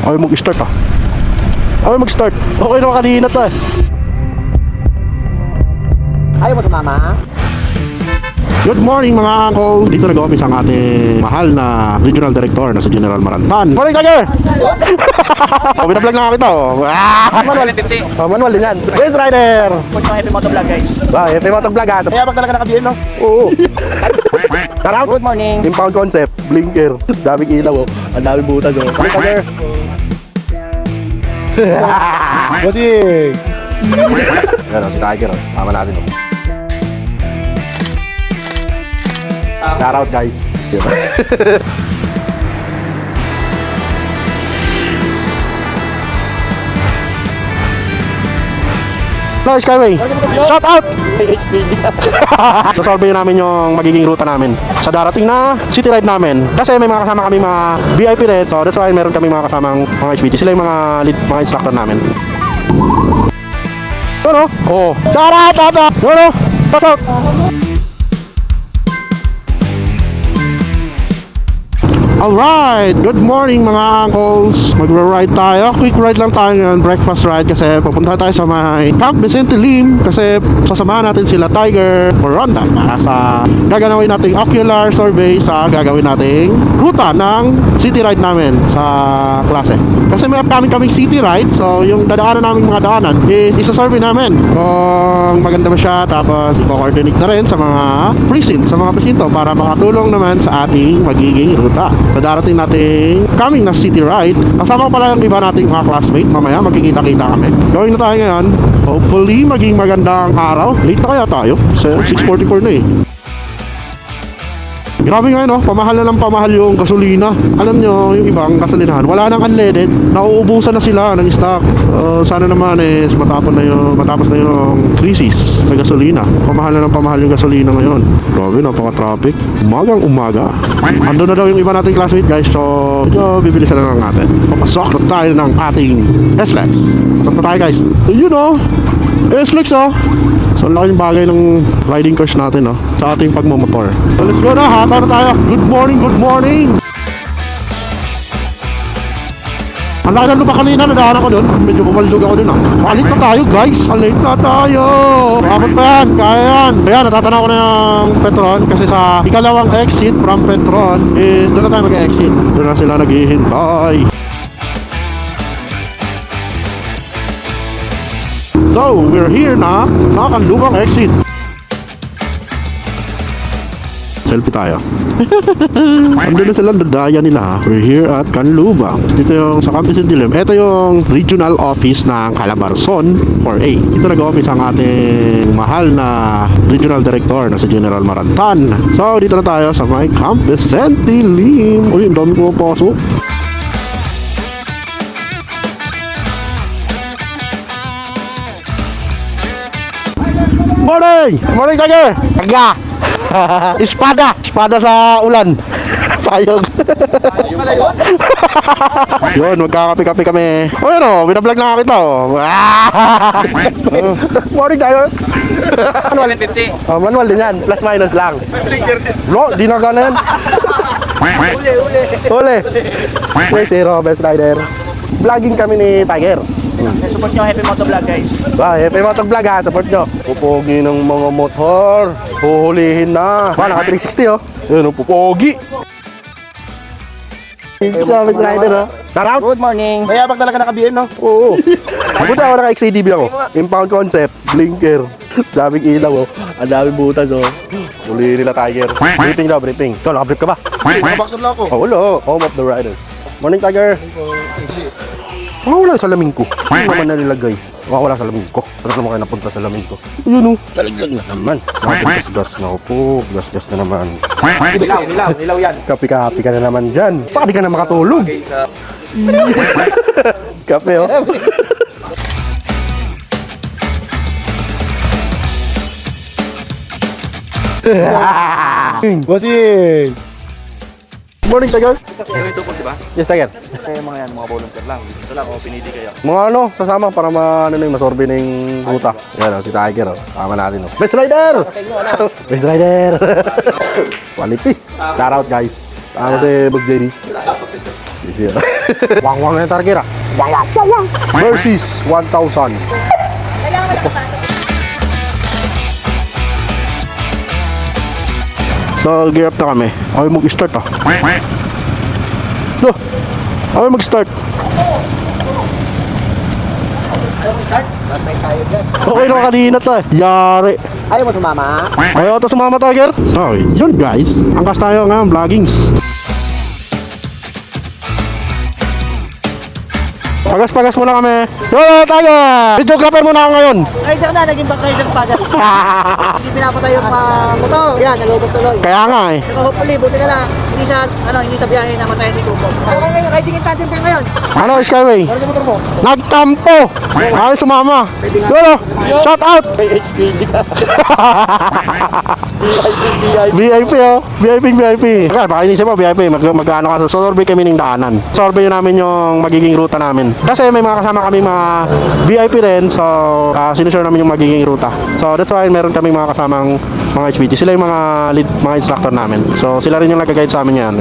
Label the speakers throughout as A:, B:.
A: Ayaw mag-start ah. Ayaw mag-start. Okay naman kanina to eh.
B: Ayaw mo tumama?
A: Good morning mga uncle. Dito nag-office ang ating mahal na regional director na si General Marantan. Morning Tiger! Binablog na kita oh.
B: Manual din.
A: Oh, manual din yan. Yes, Rider!
B: Punta happy motovlog guys.
A: Wow, happy motovlog ha.
C: Kaya bak talaga nakabihin, no?
A: Oo. Tara!
B: Good morning.
A: Impound concept, blinker. Daming ilaw oh. Ang daming butas oh. Morning Tiger!
C: Bossing!
A: Yan oh, si Tiger oh. Tama natin oh. Shout out guys. Hello Skyway. Shout out. Sasolve namin yung magiging ruta namin sa darating na city ride namin. Kasi may mga kasama kami mga VIP rin. So that's why meron kami mga kasamang mga HPT. Sila yung mga lead, mga instructor namin. Ano? Oh. Shout out, shout out. Ano? Shout out. Alright, good morning mga uncles. Magra-ride tayo, quick ride lang tayo ngayon, breakfast ride kasi pupunta tayo sa may Camp Vicente Lim kasi sasamahan natin sila Tiger or Ronda para sa gagawin nating ocular survey sa gagawin nating ruta ng city ride namin sa klase. Kasi may upcoming kaming city ride, so yung dadaanan namin mga daanan is isa-survey namin kung maganda ba siya, tapos i-coordinate na rin sa mga precinct, sa mga presinto para makatulong naman sa ating magiging ruta. So darating natin coming na city ride. Kasama ko pala yung iba nating mga classmate. Mamaya magkikita-kita kami. Going na tayo ngayon. Hopefully maging magandang araw. Late na kaya tayo. 6:44 na eh. Grabe nga no, pamahal na lang pamahal yung gasolina. Alam nyo, yung ibang gasolinahan wala nang unleaded, nauubusan na sila ng stock. Sana naman matapos na yung crisis sa gasolina. Pamahal na lang pamahal yung gasolina ngayon. Grabe, napaka-traffic. Umagang umaga. Ando na daw yung iba nating classmate guys. So, bibilisan na lang natin. Papasok na tayo ng ating SLEX. Pasok na tayo guys. Ayun oh, SLEX oh. So, laking bagay ng riding course natin sa ating pagmamotor. So, let's go na, hata na tayo. Good morning, good morning. Ang laki na lupa kanina, nadaan ako doon. Medyo bumaldog ako doon Palit na tayo guys, palit na tayo. Bakit pa yan? Kaya yan. Kaya natatanaw ko na yung Petron kasi sa ikalawang exit from Petron is doon na tayo mag-exit. Doon na sila naghihintay. So, we're here na sa Kanlubang exit. Selfie tayo. Andun na silang dadaya nila. We're here at Kanlubang. Dito yung sa Camp Vicente Lim. Ito yung regional office ng Calabarzon 4A. Dito nag-office ang ating mahal na regional director na si General Marantan. So, dito na tayo sa may Camp Vicente Lim. Uy, ang dami ko pasok. Morning! Morning Tiger! Taga! Espada sa ulan. Sayog. Yun, magkakape-kape kami. O yun o, binablog na kita o. Morning Tiger!
B: Manual din.
A: Oh, manual din yan, plus minus lang. Bro, di na gana yan. Uli. May zero, best rider. Vlogging kami ni Tiger.
B: Support nyo happy motovlog guys.
A: Happy motovlog ha, support nyo. Pupogi ng mga motor. Huhulihin na. Naka 360 oh. Yun, pupogi. Best rider oh. Shout out.
B: Good morning.
C: Kaya bak talaga nakabihin, no?
A: Oo. Buti ako naka-XADB ako. Impound concept, blinker. Daming ilaw oh. Ang daming butas oh. Hulihin nila Tiger. Briefing daw, briefing. Ikaw, nakabrief ka ba?
C: Nakabaksan lang ako.
A: Oh, wala. Home of the rider. Morning Tiger. Wala sa salamin ko. Ano naman nalilagay? Wala sa salamin ko. Pero naman kayo napunta sa salamin ko. Ayun o. Talaglag na naman. Gas-gas na ako po. Gas-gas na naman.
B: Nilaw yan.
A: Kapi-kapi ka na naman dyan. Baka di ka na makatulog. Kape oh.
C: Bossing!
A: Morning Tiger.
B: Ito po diba?
A: Yes Tiger.
B: Kaya mga yan, mga volunteer lang. Gusto lang o pinili kayo.
A: Mga sasama para masorbe na yung ruta. Yan si Tiger oh. Tama natin oh. Best rider! Best rider! Quality. Shout out guys. Ako si Boss JD. Wang-wang na yung target ah. Versus 1,000. So, gear up na kami. Ayaw mag-start ah. No! Ayaw mag-start. Okay na kanina to eh. Yari.
D: Ayaw mo tumama?
A: Ayaw to sumama Tiger. So, yun guys. Angkas tayo ngayon, vloggings. Pagas-pagas muna kami. Yo, Tiger! Videographer muna ako ngayon.
D: Rider na, naging back rider pa dyan. Hindi pinapatay yung motor. Yan, nalubog tuloy.
A: Kaya nga eh.
D: Pero hopefully, buti na lang. Hindi sa biyahe na matay si Tubo. Pero ngayon, riding in tandem tayo ngayon.
A: Ano, Skyway?
D: Ano yung motor mo?
A: Nagtampo! Ayaw sumama. Yo, shout out! VIP oh. VIP. Okay, baka inisip mo VIP. Mag-ano ka. So, survey kami ng daanan. Survey namin yung magiging ruta namin. Kasi may mga kasama kami mga VIP rin. So, sinusure namin yung magiging ruta. So, that's why meron kami mga kasamang mga HPG. Sila yung mga lead, mga instructor namin. So, sila rin yung nag-guide sa amin yan.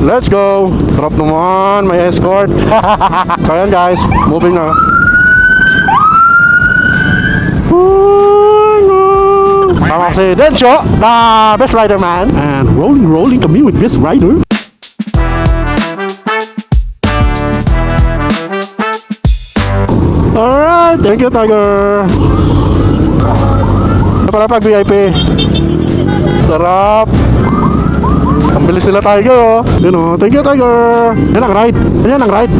A: Let's go! Sarap naman, may escort. So yan guys, moving na. Sama si Dencho, the best rider man. And rolling kami with best rider. Alright, thank you Tiger. Ito pala pag VIP. Sarap. Ang bilis nila Tiger oh. Yun oh. Thank you Tiger. Yan ang ride. Yan ang ride.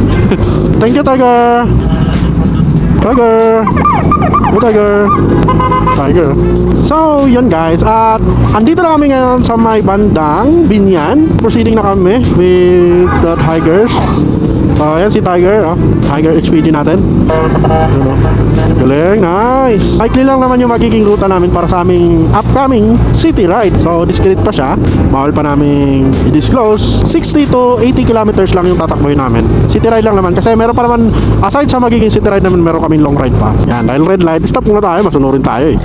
A: Thank you Tiger. Tiger. Hey Tiger. Tiger. So yun guys. At andito na kami ngayon sa may bandang Binyan. Proceeding na kami with the Tigers. Yan si Tiger oh. Tiger HPG natin. Yun oh. Galing, nice. Likely lang naman yung magiging ruta namin para sa aming upcoming city ride. So, discreet pa siya. Bawal pa namin i-disclose. 60 to 80 kilometers lang yung tatakboy namin. City ride lang naman. Kasi meron pa naman, aside sa magiging city ride naman, meron kaming long ride pa. Yan, dahil red light, stop muna tayo. Masunurin tayo eh.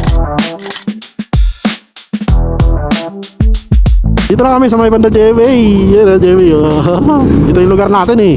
A: Dito na kami sa may banda JV. Yan na JV. Dito yung lugar natin eh.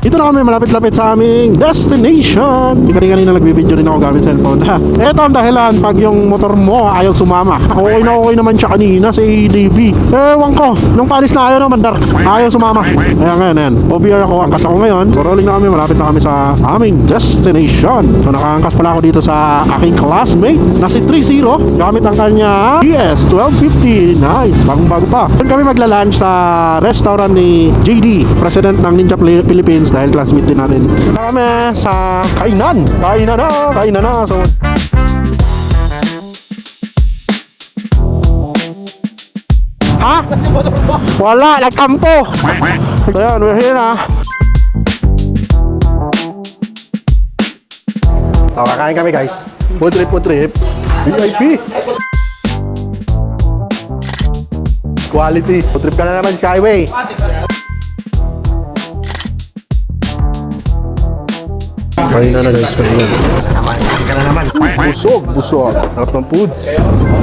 A: Dito na kami malapit-lapit sa aming destination. Kanina nagbibideo rin ako gamit cellphone. Ito ang dahilan pag yung motor mo ayaw sumama. Okay naman siya kanina sa ADB. Ewan ko, nung panis na ayaw naman dar. Ayaw sumama. Kaya ngayon, yan. OBR ako, angkas ako ngayon. Rolling na kami, malapit na kami sa aming destination. So nakaangkas pala ako dito sa aking classmate na si 30 gamit ang kanya DS 1250. Nice, bagong-bago pa. Doon kami magla-lunch sa restaurant ni JD, president ng Ninja Philippines. Dahil classmate din natin. Ito na kami sa kainan. Kainan na. So, ha? Wala, nagkampo. So yan, we're here na. So kakain kami guys. Food trip. VIP. Quality. Food trip ka na naman sa Skyway. Kain na guys, kain na naman. Busog. Sarap ng foods.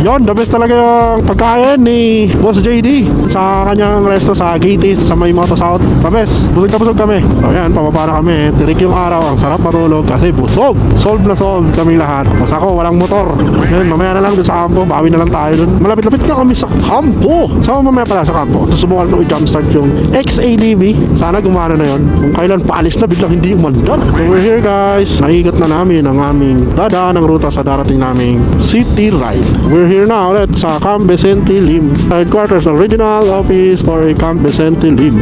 A: Yon, the best talaga yung pagkain ni Boss JD sa kanyang resto sa Gates sa may Moto South. The best. Busog kami. So yan, pababa na kami. Tirik yung araw. Ang sarap matulog kasi busog. Solve kami lahat. Basta ako, walang motor. Yan, mamaya na lang dun sa kampo. Bawi na lang tayo dun. Malapit-lapit na kami sa kampo. So mamaya pala sa kampo. Susubukan ko i-jumpstart yung XADV. Sana gumana na yon. Kung kailan paalis na, biglang hindi umandan. So we're here guys. Naigot na namin ang aming dadaan ng ruta sa darating naming city ride. We're here now ulit sa Camp Vicente Lim, headquarters ng regional office for Camp Vicente Lim.